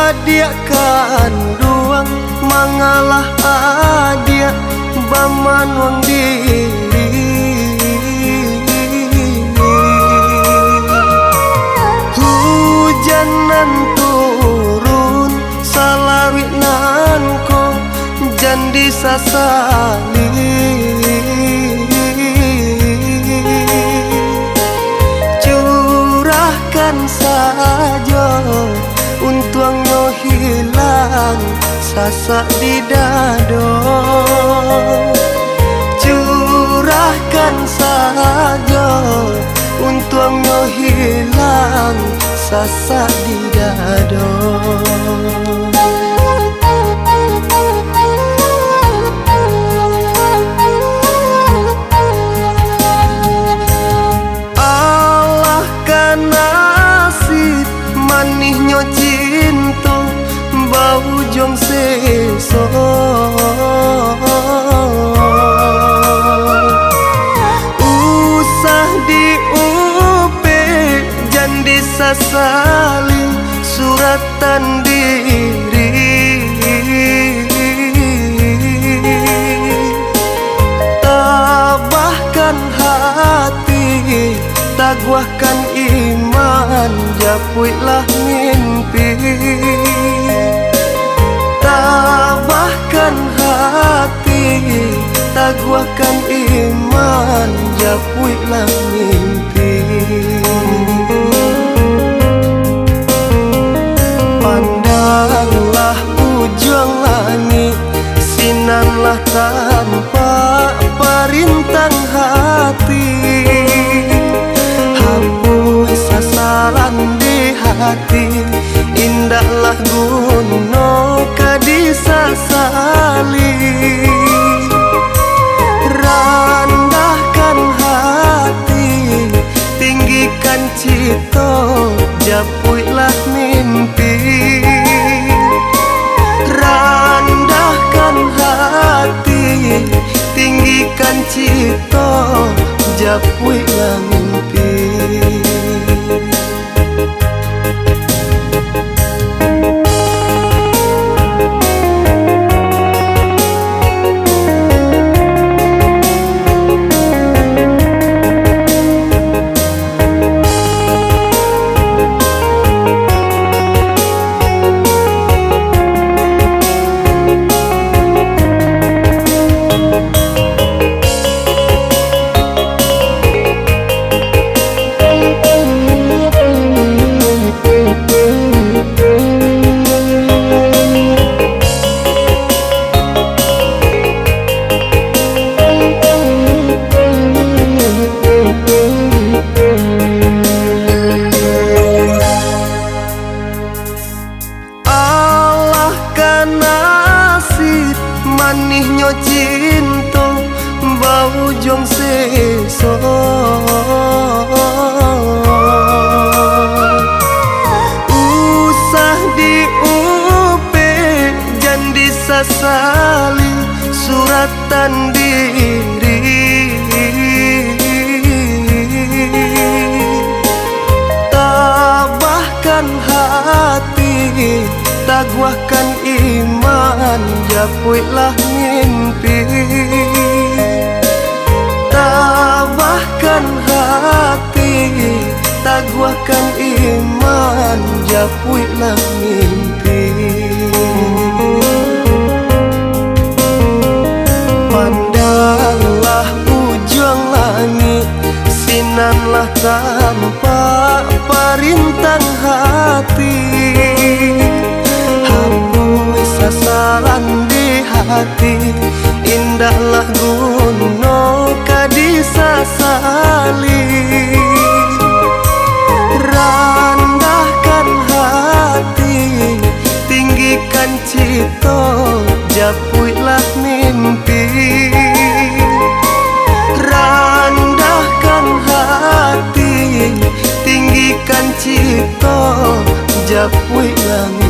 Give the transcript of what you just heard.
adia kanduang mangalah adia bamanuang diri. Hujanan turun salawi nanko jandi sasali. Curahkan saja untuangnya hilang sasak di dado. Curahkan saja untuangnya hilang sasak di dado. Allah kan nasib manihnya cinta bau jong seso. Usah diupe jandi sasali suratan diri. Tabahkan hati, taguahkan iman, japuilah mimpi. Tabahkan hati, taguahkan iman, japuilah mimpi. Pandanglah ujung langit, sinanlah tanpa perintang hati. Hapus sasaran di hati, indahlah gunung kadisasali. Randahkan hati, tinggikan cita, japuilah mimpi. Randahkan hati, tinggikan cita, japuilah mimpi. Manihnya cinta bau jong seso. Usah diupe jandi sasali suratan diri. Tabahkan hati, taguahkan iman, japuilah mimpi. Tabahkan hati, taguahkan iman, japuilah mimpi. Pandanglah ujung langit, sinanlah tanpa perintang hati. Sasaran di hati, indahlah gunung kadisasali. Randahkan hati, tinggikan cita, japuilah mimpi. Randahkan hati, tinggikan cita, japuilah mimpi.